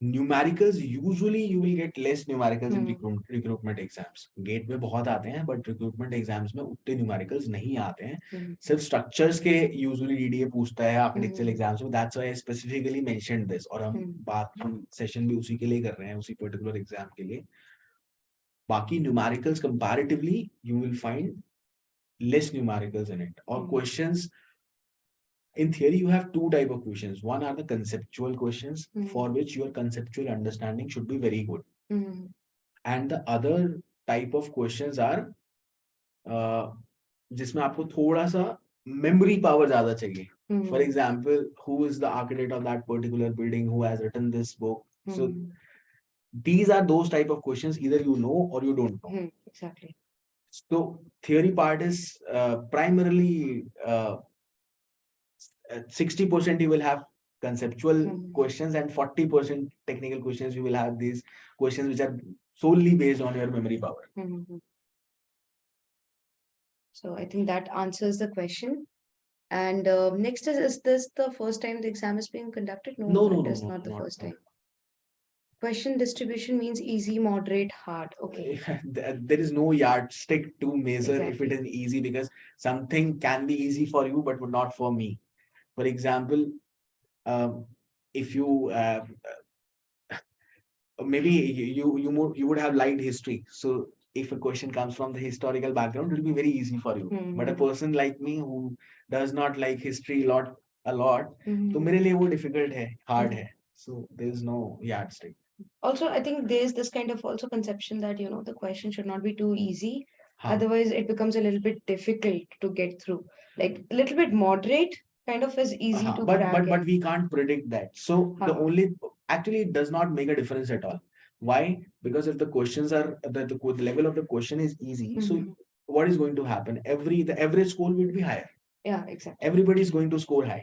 numericals, usually you will get less numericals in recruitment exams. GATE में बहुत आते हैं, but recruitment exams में उतने numericals नहीं आते हैं. सिर्फ structures के usually DDA पूछता है architectural exams में. That's why I specifically mentioned this. और हम बाकी session भी उसी के लिए कर रहे हैं, उसी particular exam के लिए. बाकी numericals comparatively you will find less numericals in it. Or questions, in theory, you have two type of questions. One are the conceptual questions, for which your conceptual understanding should be very good. And the other type of questions are जिसमें आपको थोड़ा सा memory power ज़्यादा चाहिए. For example, who is the architect of that particular building, who has written this book? So these are those type of questions, either you know or you don't know. Exactly. So theory part is primarily 60% you will have conceptual questions, and 40% technical questions. You will have these questions which are solely based on your memory power. So I think that answers the question. And next is this the first time the exam is being conducted? No, it is not the first time. Question distribution means easy, moderate, hard. Okay. There is no yardstick to measure if it is easy, because something can be easy for you but not for me. For example, if you maybe you would have liked history, so if a question comes from the historical background, it will be very easy for you. But a person like me who does not like history a lot, तो मेरे लिए वो difficult है, hard है. So there is no yardstick. Also, I think there's this kind of also conception that, the question should not be too easy. Otherwise, it becomes a little bit difficult to get through. Like a little bit moderate kind of is easy to crack. But we can't predict that. So the only, actually it does not make a difference at all. Why? Because if the questions are, the level of the question is easy, so what is going to happen? The average score will be higher. Yeah, exactly. Everybody is going to score high.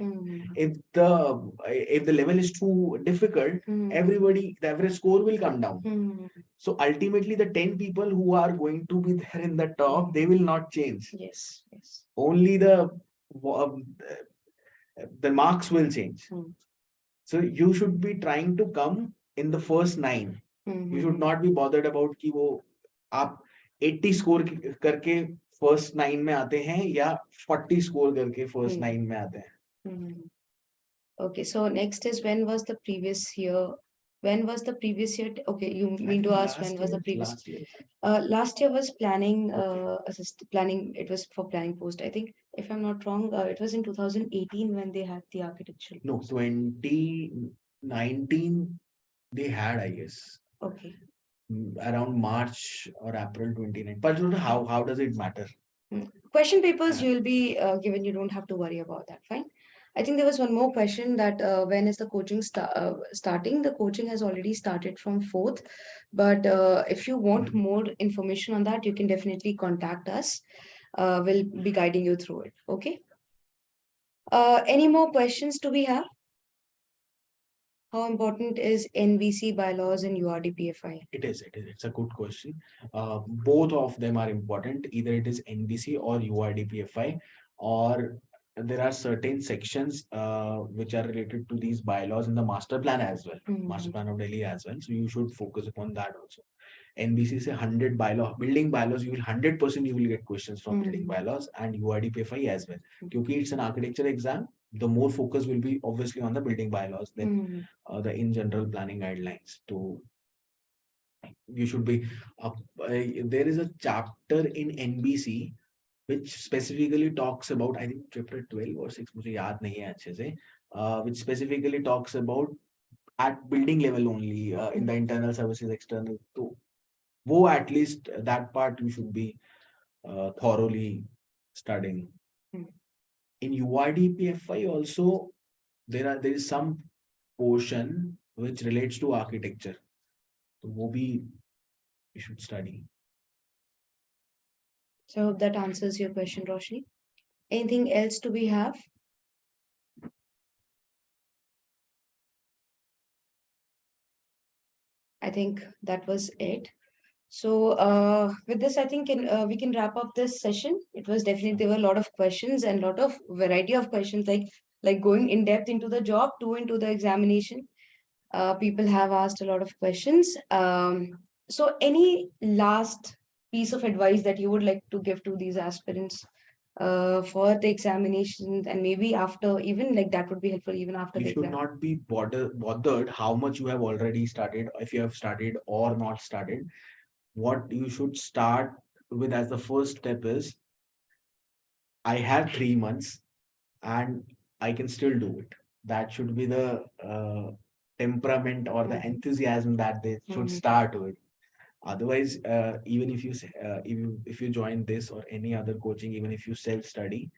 If the level is too difficult, the average score will come down. So ultimately, the 10 people who are going to be there in the top, they will not change. Yes. Only the marks will change. So you should be trying to come in the first 9. You should not be bothered about कि वो आप 80 score करके first 9 में आते हैं या 40 score करके first 9 में आते हैं. Okay, so next is, when was the previous year? Okay, you mean to ask when was the previous? Last year was planning, planning. It was for planning post. I think, if I'm not wrong, it was in 2018 when they had the architectural. No, 2019 they had, I guess. Okay. Around March or April 2019. But how does it matter? Question papers you will be given. You don't have to worry about that. Fine. I think there was one more question that when is the coaching starting? The coaching has already started from 4th. But if you want more information on that, you can definitely contact us. We'll be guiding you through it. Okay. Any more questions do we have? How important is NBC bylaws and URDPFI? It is. It's a good question. Both of them are important. Either it is NBC or URDPFI, or there are certain sections which are related to these bylaws in the master plan as well, master plan of Delhi as well. So you should focus upon that also. NBC is 100 building bylaws. You will 100% you will get questions from building bylaws, and URDPFI as well. Because it's an architecture exam, the more focus will be obviously on the building bylaws than the in general planning guidelines. To you should be there is a chapter in NBC which specifically talks about, I think chapter 12 or 6, मुझे याद नहीं है अच्छे से, which specifically talks about at building level only, in the internal services external. So wo at least that part you should be thoroughly studying. In URDPFI also there is some portion which relates to architecture. So wo bhi you should study. So that answers your question, Roshni. Anything else do we have? I think that was it. So with this, I think we can wrap up this session. It was definitely, there were a lot of questions and a lot of variety of questions, like going in depth into the job to into the examination. People have asked a lot of questions. So any last piece of advice that you would like to give to these aspirants for the examination, and maybe after, even like that would be helpful even after You the should exam? not be bothered how much you have already started, if you have started or not started. What you should start with as the first step is, I have 3 months and I can still do it. That should be the temperament or the enthusiasm that they should start with. Otherwise, even if you if you join this or any other coaching, even if you self study,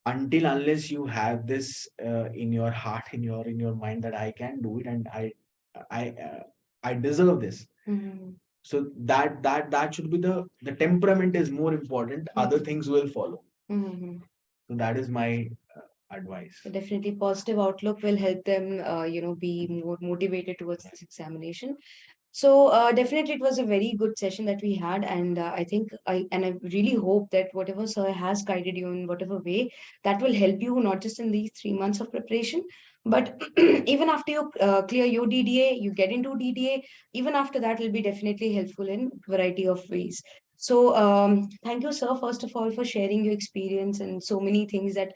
until unless you have this in your heart, in your mind, that I can do it and I deserve this. So that should be the temperament is more important. Other things will follow. So that is my advice. So definitely positive outlook will help them, be more motivated towards this examination. So definitely it was a very good session that we had, and I really hope that whatever sir has guided you in whatever way, that will help you not just in these 3 months of preparation, but even after you clear your DDA, you get into DDA, even after that will be definitely helpful in variety of ways. So thank you, sir, first of all, for sharing your experience and so many things that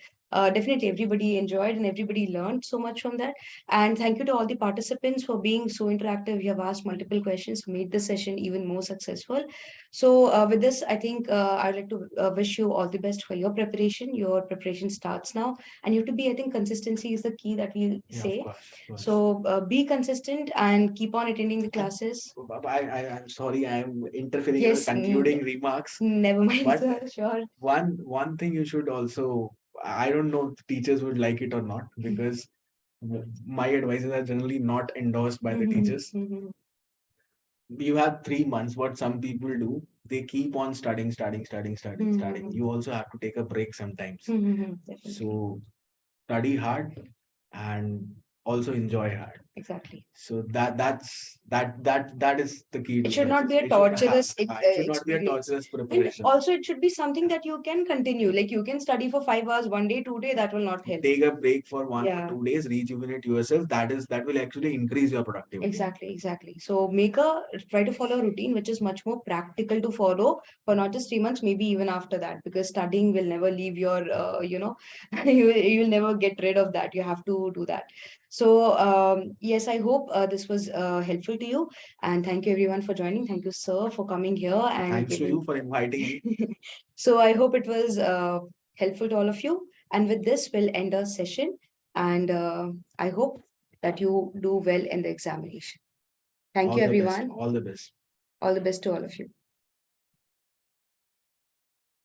definitely everybody enjoyed and everybody learned so much from that. And thank you to all the participants for being so interactive. You have asked multiple questions, made the session even more successful. So with this, I think I'd like to wish you all the best for your preparation. Your preparation starts now, and you have to be, I think consistency is the key that we say. Of course. So be consistent and keep on attending the classes. I'm sorry, I'm interfering in Yes, the concluding remarks. Never mind, But sir. Sure. one thing you should also, I don't know if teachers would like it or not, because my advices are generally not endorsed by the teachers. You have 3 months. What some people do, they keep on studying. You also have to take a break sometimes. So study hard and also enjoy hard. Exactly. So that is the key. It should not be a torturous It should not be a experience. torturous And preparation. also, it should be something that you can continue. Like you can study for 5 hours, 1 day, 2 day. That will not help. Take a break for 1 or 2 days, rejuvenate yourself. That will actually increase your productivity. Exactly. So try to follow a routine which is much more practical to follow for not just 3 months, maybe even after that, because studying will never leave your, you'll never get rid of that. You have to do that. So yes, I hope this was helpful to you, and thank you everyone for joining. Thank you, sir, for coming here. And thanks to you for inviting me. So I hope it was helpful to all of you. And with this, we'll end our session. And I hope that you do well in the examination. Thank you, everyone. All the best. All the best to all of you.